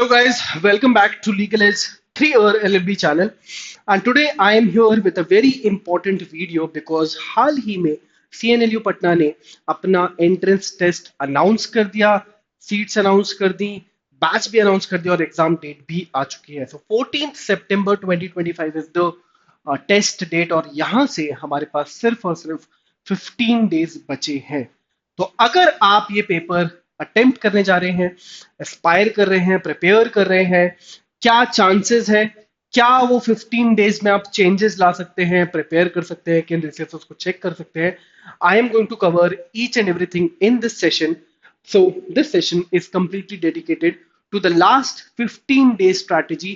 guys, welcome back to Legal Edge 3-year LLB channel. And today I am here with a very important video because हाल ही में CNLU Patna ने अपना entrance test announce कर दिया, seats announce कर दी, batch भी announce कर दिया और एग्जाम डेट भी आ चुकी है. सो 14 सितंबर 2025 इज द टेस्ट डेट और यहाँ से हमारे पास सिर्फ और सिर्फ 15 डेज बचे हैं. तो अगर आप ये पेपर अटेम्प्ट करने जा रहे हैं, एस्पायर कर रहे हैं, प्रिपेयर कर रहे हैं, क्या चांसेस है, क्या वो 15 डेज में आप चेंजेस ला सकते हैं, प्रिपेयर कर सकते हैं, किन रिसोर्सेस को चेक कर सकते हैं. I am going to cover each and everything in this session. So this session is completely dedicated to the last 15 days strategy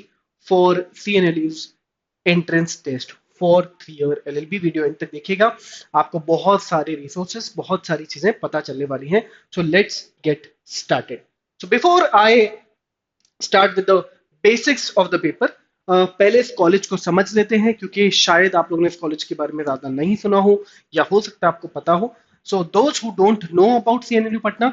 for CNLU's entrance test for 3-year LLB. Video and तक देखिएगा, आपको बहुत सारे resources, बहुत सारी चीजें पता चलने वाली हैं. So let's get started. So before I start with the basics of the paper, पहले इस कॉलेज को समझ लेते हैं क्योंकि शायद आप लोगों ने इस कॉलेज के बारे में ज्यादा नहीं सुना हो या हो सकता है आपको पता हो. So those who don't know about CNLU Patna,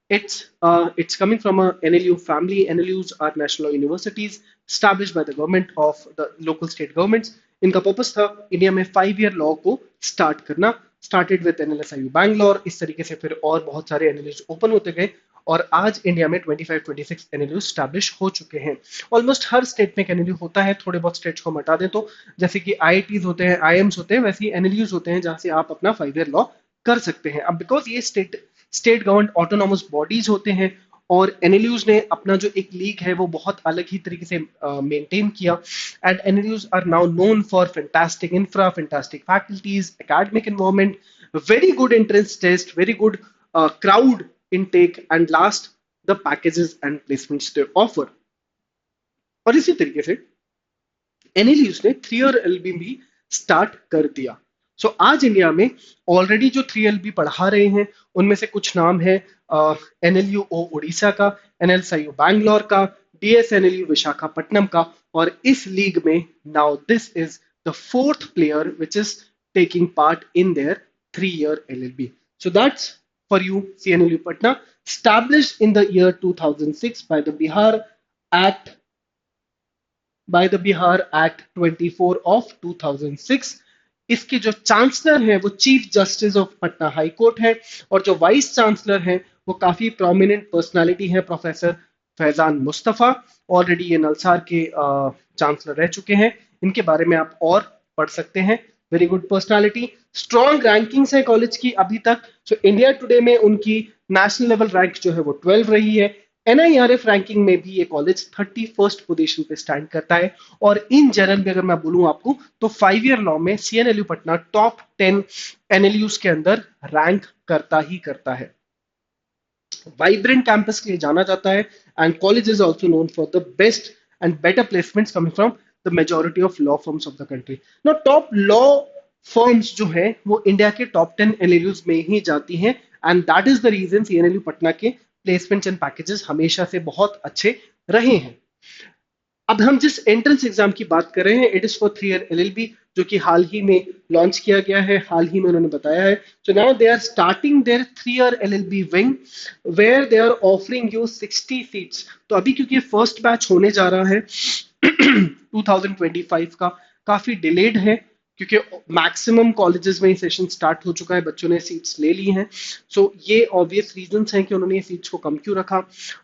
it's coming from a NLU family. NLUs are national universities established by the government of the local state governments. इनका पर्पस था इंडिया में 5-year लॉ को start करना. Started with NLSIU Bangalore. इस तरीके से फिर और बहुत सारे NLUs ओपन होते गए और आज इंडिया में 25-26 NLU स्टैब्लिश हो चुके हैं. ऑलमोस्ट हर स्टेट में NLU होता है. थोड़े बहुत स्टेट्स को हटा दें तो जैसे कि IITs होते हैं, IIMs होते हैं, वैसे ही NLUs होते हैं जहां से आप अपना 5-year लॉ कर सकते हैं. अब बिकॉज ये स्टेट गवर्नमेंट ऑटोनॉमस बॉडीज होते हैं और एनएलयूज ने अपना जो एक लीग है वो बहुत अलग ही तरीके से मेंटेन किया. And NLUs are now known for fantastic infra, fantastic faculties, academic environment, very good entrance test, very good crowd intake and last the packages and placements they offer. और इसी तरीके से एनएलयूज ने 3-year LLB भी start कर दिया. सो आज India में ऑलरेडी जो 3LB पढ़ा रहे हैं उनमें से कुछ नाम है NLUO उड़ीसा का, NLSIU बैंगलोर का, DSNLU विशाखापट्टनम का. और इस लीग में now this is the 4th player which is taking part in their 3-year LLB. So that's for you CNLU Patna, established in the year 2006 by the Bihar Act 24 of 2006. इसके जो chancellor हैं वो chief justice of Patna high court है और जो vice chancellor हैं वो काफी प्रोमिनेंट पर्सनालिटी है, प्रोफेसर फैजान मुस्तफा. ऑलरेडी ये नलसार के चांसलर रह चुके हैं. इनके बारे में आप और पढ़ सकते हैं. Very good personality. Strong rankings है कॉलेज की अभी तक. सो इंडिया टुडे में उनकी नेशनल लेवल रैंक जो है वो 12 रही है. NIRF रैंकिंग में भी ये कॉलेज 31st पोजीशन पे स्टैंड करता है. और इन जनरल में अगर मैं बोलूं आपको तो 5-year लॉ में CNLU पटना टॉप 10 NLUs के अंदर रैंक करता ही करता है. वाइब्रेंट कैंपस के लिए जाना जाता है and college is also known for the best and better placements coming from the majority of law firms of the country. Now top law firms जो है वो इंडिया के टॉप 10 NLUs में ही जाती हैं and that is the reason CNLU Patna के placements and packages हमेशा से बहुत अच्छे रहे हैं. अब हम जिस एंट्रेंस एग्जाम की बात कर रहे हैं it is for 3-year LLB जो कि हाल ही में लॉन्च किया गया है, हाल ही में उन्होंने बताया है. So now they are starting their 3-year LLB wing where they are offering you 60 seats. तो अभी क्योंकि फर्स्ट बैच होने जा रहा है 2025 का, काफी डिलेड है क्योंकि मैक्सिमम कॉलेजेस में ये सेशन स्टार्ट हो चुका है, बच्चों ने सीट्स ले ली हैं. सो ये ऑब्वियस रीजंस हैं कि उन्होंने ये सीट्स को कम क्यों रखा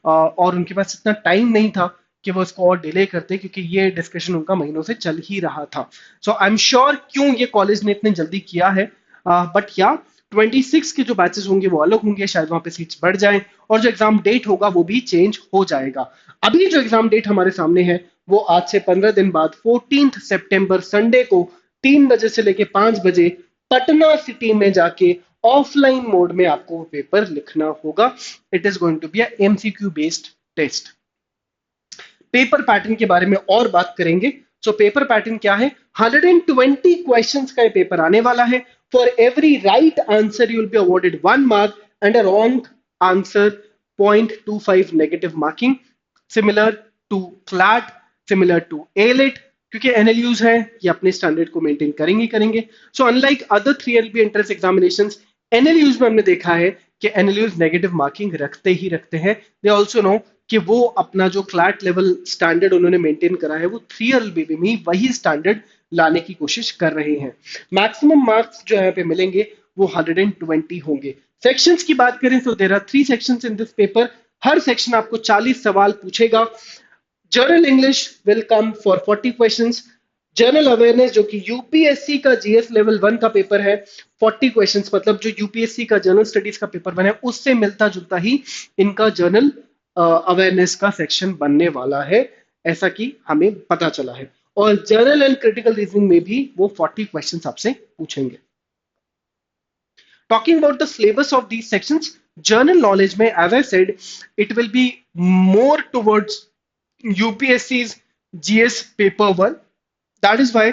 और उनके पास इतना टाइम नहीं था कि वो इसको और डिले करते क्योंकि ये डिस्कशन उनका महीनों से चल ही रहा था. सो आई एम श्योर क्यों ये कॉलेज ने इतने जल्दी किया है. बट या 26 के जो बैचेस होंगे वो अलग होंगे, शायद वहां पे सीट्स बढ़ जाएं और जो एग्जाम डेट होगा वो भी चेंज हो जाएगा. अभी जो एग्जाम डेट हमारे सामने है वो आज से 15 दिन बाद 14 सितंबर संडे को 3 बजे से लेके 5 बजे पटना सिटी में जाके ऑफलाइन मोड में आपको पेपर लिखना होगा. It is going to be a MCQ based test. Paper pattern के बारे में और बात करेंगे. सो पेपर पैटर्न क्या है? 120 क्वेश्चंस का ये पेपर आने वाला है. For every right answer you will be awarded 1 mark and a wrong answer 0.25 negative marking. Similar to CLAT, similar to ALET, क्योंकि NLUs है ये अपने स्टैंडर्ड को मेंटेन करेंगे. So unlike other 3LB entrance examinations, NLUs में हमने देखा है कि एनएलयूज नेगेटिव मार्किंग रखते ही रखते हैं। दे ऑल्सो नो कि वो अपना जो क्लैट लेवल स्टैंडर्ड उन्होंने मेंटेन करा है वो 3 LLB में ही वही स्टैंडर्ड लाने की कोशिश कर रहे हैं। मैक्सिमम मार्क्स जो यहाँ पे मिलेंगे वो 120 होंगे। सेक्शंस की बात करें तो there are 3 sections in this paper. हर सेक्शन आपको 40 सवाल पूछेगा। General English will come for 40 questions. General awareness जो कि यूपीएससी का जीएस लेवल 1 का पेपर है, 40 क्वेश्चंस, मतलब जो यूपीएससी का जनरल स्टडीज का पेपर 1 है उससे मिलता जुलता ही इनका जनरल अवेयरनेस का सेक्शन बनने वाला है, ऐसा कि हमें पता चला है। और जनरल एंड क्रिटिकल रीजनिंग में भी वो 40 क्वेश्चंस आपसे पूछेंगे। Talking about the syllabus of these sections, general knowledge में, as I said, it will be more towards UPSC's GS paper 1. That is why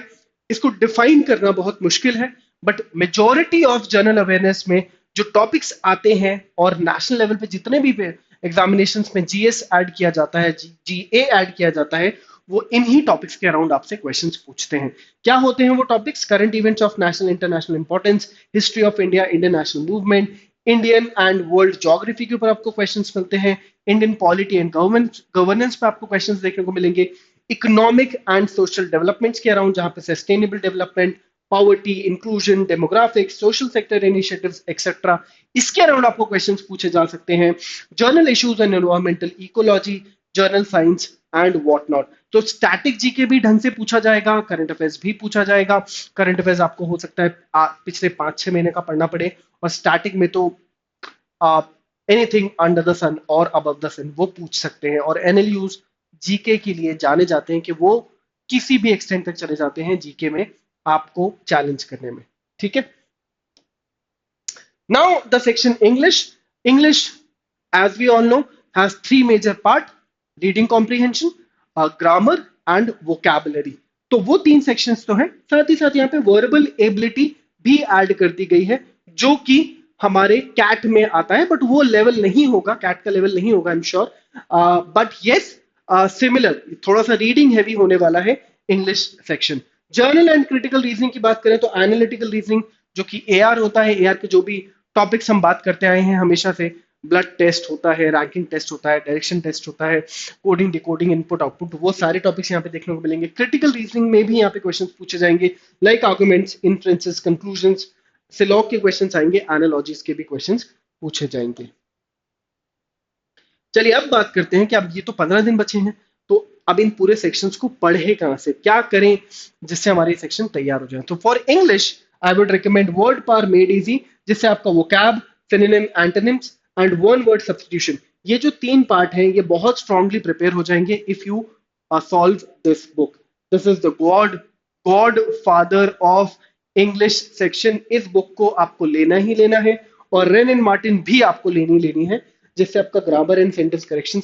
इसको डिफाइन करना बहुत मुश्किल है, but majority of general awareness में जो टॉपिक्स आते हैं और नेशनल लेवल पे जितने भी एग्जामिनेशन में जीएस ऐड किया जाता है, जीए ऐड किया जाता है, वो इन्हीं टॉपिक्स के अराउंड आपसे क्वेश्चंस पूछते हैं। क्या होते हैं वो topics? Current events of national international importance, history of India, Indian national movement, Indian and world geography के ऊपर आपको क्वेश्चंस मिलते हैं, इंडियन पॉलिटी एंड गवर्नेंस पे आपको क्वेश्चंस देखने को मिलेंगे, इकोनॉमिक एंड सोशल डेवलपमेंट्स के अराउंड जहां पे sustainable development, poverty, inclusion, demographics, social sector initiatives etcetera, इसके अराउंड आपको क्वेश्चंस पूछे जा सकते हैं। Journal issues and environmental ecology, journal science and what not. तो स्टैटिक जीके भी ढंग से पूछा जाएगा, करंट अफेयर्स भी पूछा जाएगा। करंट अफेयर्स आपको हो सकता है पिछले 5-6 महीने का पढ़ना पड़े, और स्टैटिक में तो आप एनीथिंग अंडर द सन और अबव द सन वो पूछ सकते हैं। और एनएलयूज जीके के लिए जाने जाते हैं कि वो किसी भी एक्सटेंट तक चले जाते हैं जीके में आपको चैलेंज करने में। ठीक है, now the section English. English, as we all know, has 3 major part: reading comprehension, grammar and vocabulary। तो वो 3 सेक्शंस तो हैं, साथ ही साथ यहाँ पे वर्बल एबिलिटी भी ऐड कर दी गई है, जो कि हमारे कैट में आता है, बट वो लेवल नहीं होगा, कैट का लेवल नहीं होगा, I am sure, but yes similar, थोड़ा सा रीडिंग हैवी होने वाला है English section. Journal and critical reasoning की बात करें तो एनालिटिकल रीजनिंग जो कि एआर होता है, एआर के जो भी टॉपिक्स हम बात करते आए हैं हमेशा से, ब्लड टेस्ट होता है, रैंकिंग टेस्ट होता है, डायरेक्शन टेस्ट होता है, कोडिंग, डिकोडिंग, इनपुट आउटपुट, वो सारे टॉपिक्स यहाँ पे देखने को मिलेंगे। क्रिटिकल रीजनिंग में भी यहाँ पे क्वेश्चंस पूछे जाएंगे, लाइक आर्गुमेंट्स, इन्फ्रेंसेस, कंक्लूजंस, सिलॉग के क्वेश्चंस आएंगे, एनालॉजीज के भी क्वेश्चंस पूछे जाएंगे। चलिए अब बात करते हैं कि अब ये तो 15 दिन बचे हैं, तो अब इन पूरे सेक्शंस को पढ़े कहां से, क्या करें जिससे हमारे सेक्शन तैयार हो जाए। तो for English I would recommend word power made easy, जिससे आपका vocab, synonym, antonyms and one word substitution, ये जो 3 पार्ट हैं ये बहुत स्ट्रांगली प्रिपेयर हो जाएंगे if you solve this book. This is the God father of English section. इस बुक को आपको लेना ही लेना है, और रेन एंड मार्टिन भी आपको लेनी है, जिससे आपका ग्रामर एंड सेंटेंस करेक्शन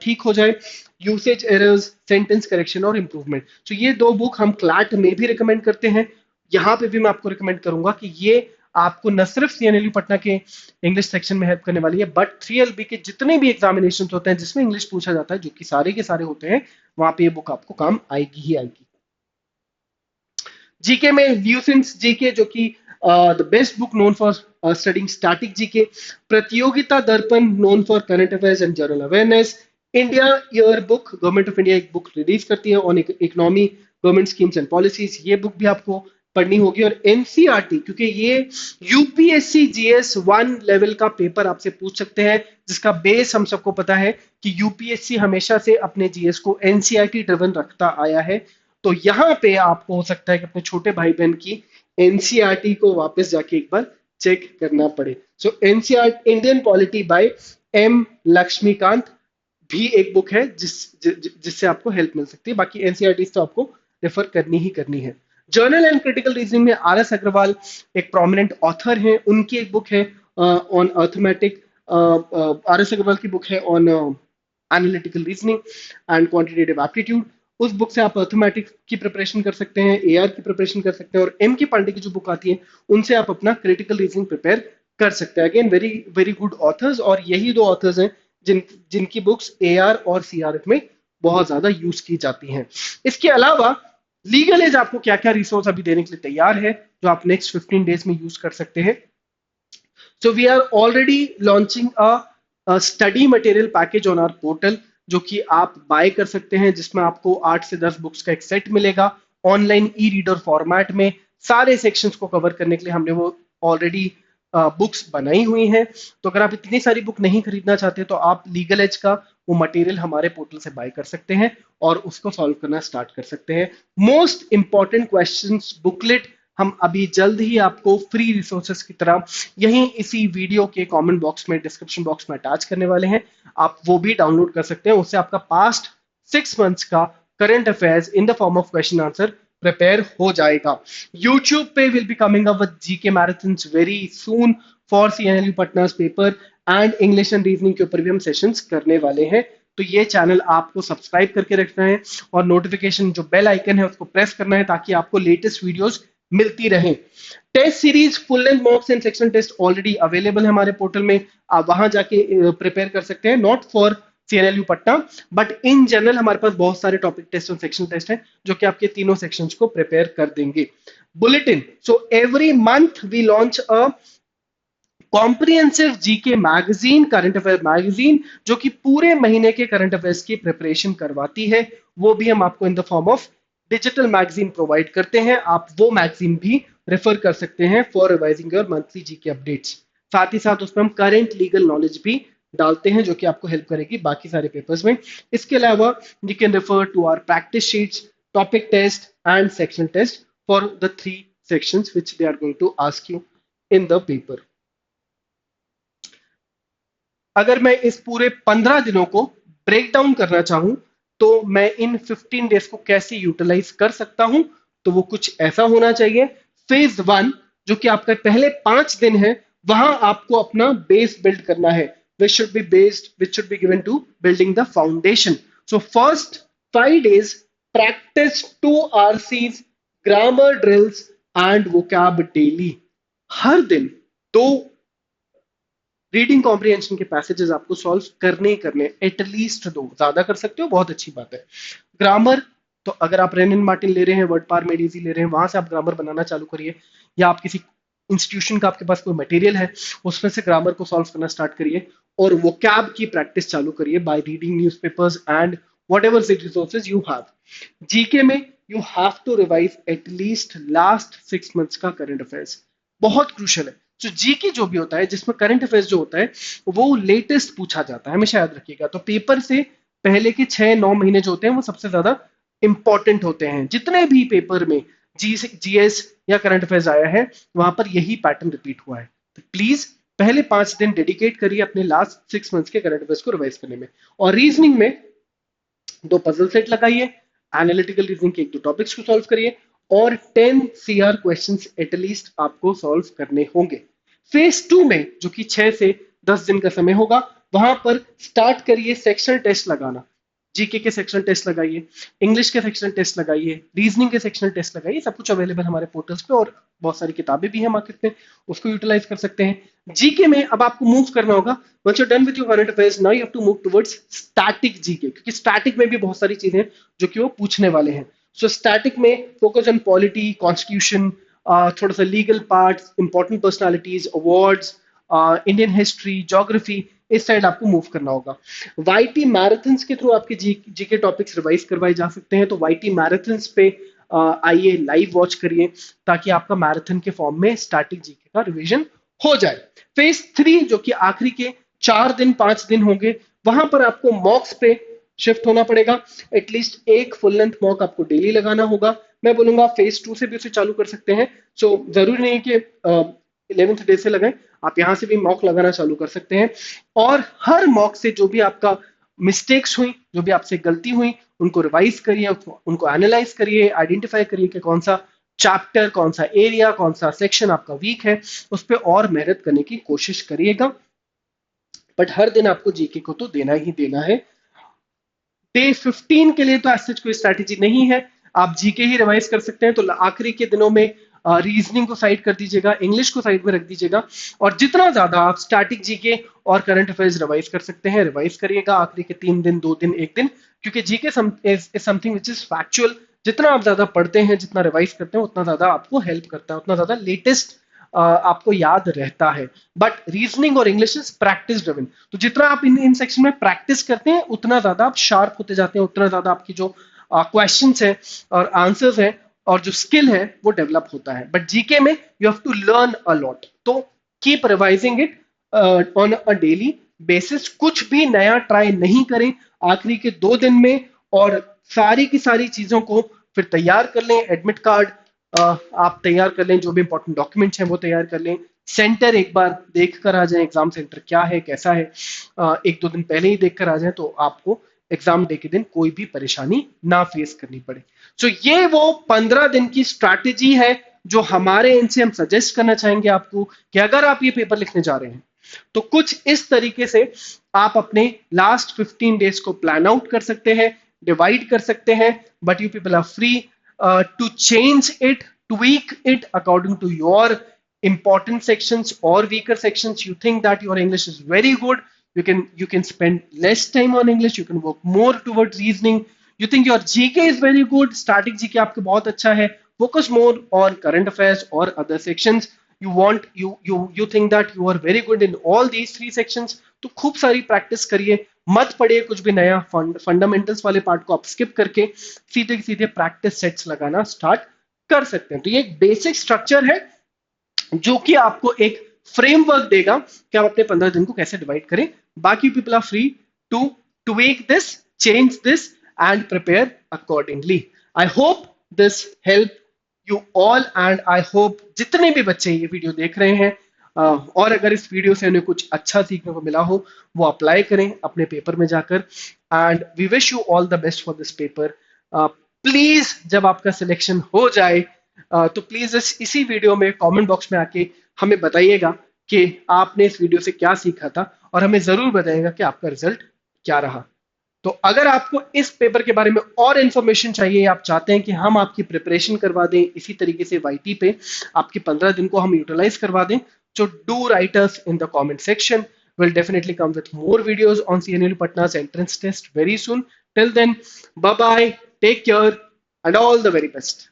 ठीक हो जाए, यूसेज एरर्स, सेंटेंस करेक्शन और इंप्रूवमेंट। तो ये 2 बुक हम क्लैट में भी रिकमेंड करते हैं, यहाँ पे भी मैं आपको रिकमेंड करूंगा कि ये आपको न सिर्फ सीएनएलयू पटना के इंग्लिश सेक्शन में हेल्प करने वाली है, बट 3LB के जितने भी एग्जामिनेशन होते हैं जिसमें इंग्लिश पूछा जाता है, जो कि सारे के सारे होते हैं, वहां पे ये बुक आपको काम आएगी ही आएगी। जीके में ल्यूसेंस जीके, जो कि the best book known for studying static GK, प्रतियोगिता दर्पण known for current affairs and general awareness, India year book, government of India एक बुक रिलीज करती है on economy, government schemes and policies, ये book भी आपको पढ़नी होगी। और एनसीईआरटी, क्योंकि ये यूपीएससी जीएस 1 लेवल का पेपर आपसे पूछ सकते हैं, जिसका बेस हम सबको पता है कि यूपीएससी हमेशा से अपने जीएस को एनसीईआरटी ड्रिवन रखता आया है। तो यहाँ पे आपको हो सकता है कि अपने छोटे भाई बहन की एनसीईआरटी को वापस जाके एक बार चेक करना पड़े। So NCERT Indian polity by M Laxmikanth भी एक बुक है जिससे आपको हेल्प मिल सकती है। बाकी एनसीईआरटी तो आपको रेफर करनी ही करनी है। जर्नल एंड क्रिटिकल रीजनिंग में आर.एस. अग्रवाल एक प्रोमिनेंट ऑथर हैं, उनकी एक बुक है ऑन अर्थमेटिक, आर.एस. अग्रवाल की बुक है on analytical reasoning and quantitative aptitude. उस बुक से आप अर्थमेटिक की प्रिपरेशन कर सकते हैं, एआर की प्रिपरेशन कर सकते हैं, और एम के पांडे की जो बुक आती है उनसे आप अपना क्रिटिकल रीजनिंग प्रिपेयर कर सकते हैं। Again very very good authors, और यही 2 ऑथर्स हैं जिनकी बुक्स एआर और सीआरएफ में बहुत ज्यादा यूज की जाती हैं। इसके अलावा लीगल एज आपको क्या क्या रिसोर्स अभी देने के लिए तैयार है, जो आप नेक्स्ट 15 डेज में यूज कर सकते हैं। So we are already launching a study material package on our portal, जो कि आप बाय कर सकते हैं, जिसमें आपको 8 से 10 बुक्स का एक सेट मिलेगा ऑनलाइन ई रीडर फॉर्मेट में। सारे सेक्शंस को कवर करने के लिए हमने वो ऑलरेडी बुक्स बनाई हुई हैं। तो अगर आप इतनी सारी बुक नहीं खरीदना चाहते तो आप लीगल एज का वो मटेरियल हमारे पोर्टल से बाय कर सकते हैं और उसको सॉल्व करना स्टार्ट कर सकते हैं। मोस्ट इंपॉर्टेंट क्वेश्चंस बुकलेट हम अभी जल्द ही आपको फ्री रिसोर्सेस की तरह यहीं इसी वीडियो के कमेंट बॉक्स में, डिस्क्रिप्शन बॉक्स में अटैच करने वाले हैं। आप वो भी डाउनलोड कर सकते हैं। उससे आपका पास्ट 6 मंथ्स का current affairs in the form of question answer prepare हो जाएगा। यूट्यूब पे will be coming up with GK marathons very soon for CNLU Patna's paper and English and reasoning के ऊपर भी हम सेशंस करने वाले हैं। तो ये चैनल आपको सब्सक्राइब करके रखना है और नोटिफिकेशन जो बेल आइकन है उसको प्रेस करना है ताकि आपको लेटेस्ट वीडियोस मिलती रहे। Test series full length mocks and section test already available है हमारे पोर्टल में, आप वहां जाके प्रिपेयर कर सकते हैं। Not for CNLU Patna but in general हमारे पास बहुत सारे टॉपिक टेस्ट और सेक्शन टेस्ट हैं जो कि आपके तीनों सेक्शंस को प्रिपेयर कर देंगे। Bulletin, so every month we launch a comprehensive GK magazine, current affair magazine, जो कि पूरे महीने के करंट अफेयर्स की प्रिपरेशन करवाती है। वो भी हम आपको इन the form of digital magazine provide करते हैं। आप वो मैगजीन भी रेफर कर सकते हैं for revising your monthly GK updates. साथ ही साथ उसमें हम करंट लीगल नॉलेज भी डालते हैं जो कि आपको हेल्प करेगी बाकी सारे पेपर्स में। इसके अलावा you can refer to our practice sheets, topic test and section test for the 3 sections which they are going to ask you in the paper. अगर मैं इस पूरे 15 दिनों को ब्रेक डाउन करना चाहूं तो मैं इन 15 डेज को कैसे यूटिलाइज कर सकता हूं, तो वो कुछ ऐसा होना चाहिए। फेज 1 जो कि आपका पहले 5 दिन है, वहां आपको अपना बेस बिल्ड करना है, which should be given to building the foundation. So first 5 days practice 2 RCs, grammar drills and vocab daily. हर दिन 2 रीडिंग कॉम्प्रिहेंशन के पैसेजेस आपको सॉल्व करने ही करने, एटलीस्ट 2, ज्यादा कर सकते हो बहुत अच्छी बात है। ग्रामर, तो अगर आप रेनिन मार्टिन ले रहे हैं, वर्ड पार मेड इजी ले रहे हैं, वहां से आप ग्रामर बनाना चालू करिए, या आप किसी इंस्टीट्यूशन का आपके पास कोई मटेरियल है उसमें से ग्रामर को सॉल्व करना स्टार्ट करिए और वोकैब की प्रैक्टिस चालू करिए by reading newspapers and whatever resources you have. GK में you have to revise at least last 6 months का करंट अफेयर्स, बहुत क्रूशियल है। तो जीके जो भी होता है, जिसमें करंट अफेयर्स जो होता है वो लेटेस्ट पूछा जाता है, हमेशा याद रखिएगा। तो पेपर से पहले के 6-9 महीने जो होते हैं वो सबसे ज्यादा इंपॉर्टेंट होते हैं। जितने भी पेपर में जीएस या करंट अफेयर्स आया है वहां पर यही पैटर्न रिपीट हुआ है। तो प्लीज पहले 5 दिन डेडिकेट करिए अपने लास्ट 6 मंथ्स के करंट अफेयर्स को रिवाइज करने में। और रीजनिंग में 2 पजल सेट लगाइए, एनालिटिकल रीजनिंग के 1-2 टॉपिक्स को सॉल्व करिए और 10 सीआर क्वेश्चंस एटलीस्ट आपको सॉल्व करने होंगे। फेज 2 में जो कि 6 से 10 दिन का समय होगा, वहां पर स्टार्ट करिए सेक्शन टेस्ट लगाना। जीके के सेक्शन टेस्ट लगाइए, इंग्लिश के सेक्शन टेस्ट लगाइए, रीजनिंग के सेक्शन टेस्ट लगाइए। सब कुछ अवेलेबल हमारे पोर्टल्स पे और बहुत सारी किताबें भी हैं मार्केट में, उसको यूटिलाइज कर सकते हैं। जीके में अब आपको मूव करना होगा, once you're done with your current affairs now you have to move towards static GK, क्योंकि स्टैटिक में भी बहुत सारी चीजें हैं जो कि वो पूछने वाले हैं। सो स्टैटिक में फोकस ऑन पॉलिटी, कॉन्स्टिट्यूशन, थोड़ा सा legal part, important personalities, awards, Indian history, geography, इस साइड आपको मूव करना होगा। वाईटी मैराथन्स के थ्रू आपके जीके टॉपिक्स रिवाइज करवाए जा सकते हैं। तो वाईटी मैराथन्स पे आइए, लाइव वॉच करिए ताकि आपका मैराथन के फॉर्म में स्टैटिक जीके का रिवीजन हो जाए। फेज 3 जो कि आखिरी के 4 दिन 5 दिन होंगे, वहां पर आपको मॉक्स पे शिफ्ट होना पड़ेगा। एटलीस्ट एक फुल लेंथ मॉक आपको डेली लगाना होगा। मैं बोलूंगा फेज 2 से भी उसे चालू कर सकते हैं। सो जरूरी नहीं कि 11th डे से लगाएं, आप यहां से भी मॉक लगाना चालू कर सकते हैं। और हर मॉक से जो भी आपका मिस्टेक्स हुई, जो भी आपसे गलती हुई, उनको रिवाइज करिए, उनको एनालाइज करिए, आइडेंटिफाई करिए कि कौन सा चैप्टर, कौन सा एरिया, कौन सा सेक्शन आपका वीक है, उस पर और मेहनत करने की कोशिश करिएगा। बट हर दिन आपको जीके को तो देना ही देना है। डे 15 के लिए तो ऐसा कोई स्ट्रैटेजी नहीं है, आप जीके ही रिवाइज कर सकते हैं। तो आखिरी के दिनों में रीजनिंग को साइड कर दीजिएगा, इंग्लिश को साइड में रख दीजिएगा और जितना ज्यादा आप स्टैटिक जीके और करंट अफेयर्स रिवाइज कर सकते हैं रिवाइज करिएगा आखिरी के 3 दिन, 2 दिन, 1 दिन, क्योंकि GK is something which is factual. जितना आप ज्यादा पढ़ते हैं, जितना रिवाइज करते हैं, उतना ज्यादा आपको हेल्प करता है, उतना ज्यादा लेटेस्ट आपको याद रहता है। बट रीजनिंग और इंग्लिश इज प्रैक्टिस ड्रिवन, तो जितना आप इन सेक्शन में प्रैक्टिस करते हैं उतना ज्यादा आप शार्प होते जाते हैं, उतना ज्यादा आपकी जो क्वेश्चंस है और आंसर्स है और जो स्किल है वो डेवलप होता है। बट जीके में you have to learn a lot, तो keep revising it on a daily basis. कुछ भी नया ट्राई नहीं करें आखिरी के 2 दिन में, और सारी की सारी चीजों को फिर तैयार कर लें। एडमिट कार्ड आप तैयार कर लें, जो भी इंपॉर्टेंट डॉक्यूमेंट्स हैं वो तैयार कर लें। सेंटर एक बार देख कर आ जाएं, एग्जाम सेंटर क्या है कैसा है, 1-2 दिन पहले ही देख कर आ जाएं, तो आपको एग्जाम डे के दिन कोई भी परेशानी ना फेस करनी पड़े। सो ये वो 15 दिन की स्ट्रैटेजी है जो हमारे इनसे हम सजेस्ट करना चाहेंगे आपको, कि अगर आप ये पेपर लिखने जा रहे हैं तो कुछ इस तरीके से आप अपने लास्ट 15 डेज को प्लान आउट कर सकते हैं, डिवाइड कर सकते हैं। But you people are free to change it, tweak it according to your important sections or weaker sections. You think that your English is very good, you can spend less time on English, you can work more towards reasoning. You think your GK is very good, static GK आपके बहुत अच्छा है, focus more on current affairs or other sections. You think that you are very good in all these 3 sections, तो खूब सारी practice करिए, मत पढ़िए कुछ भी नया। फंडामेंटल्स वाले पार्ट को आप स्किप करके सीधे सीधे प्रैक्टिस सेट्स लगाना स्टार्ट कर सकते हैं। तो ये एक बेसिक स्ट्रक्चर है जो कि आपको एक फ्रेमवर्क देगा कि आप अपने 15 दिन को कैसे डिवाइड करें। बाकी people are free to tweak this, change this and prepare accordingly. I hope this helped you all and I hope जितने भी बच्चे ये वीडियो देख रहे हैं और अगर इस वीडियो से उन्हें कुछ अच्छा सीखने को मिला हो, वो अप्लाई करें अपने पेपर में जाकर। And we wish you all the best for this paper. Please जब आपका सिलेक्शन हो जाए तो प्लीज इसी वीडियो में कमेंट बॉक्स में आके हमें बताइएगा कि आपने इस वीडियो से क्या सीखा था, और हमें जरूर बताइएगा कि आपका रिजल्ट क्या रहा। तो अगर आपको इस पेपर के बारे में और इंफॉर्मेशन चाहिए, आप चाहते हैं कि हम आपकी प्रिपरेशन करवा दें इसी तरीके से वाईटी पे, आपके 15 दिन को हम यूटिलाइज करवा दें, so do write us in the comment section. We'll definitely come with more videos on CNLU Patna's entrance test very soon. Till then, bye bye, take care, and all the very best.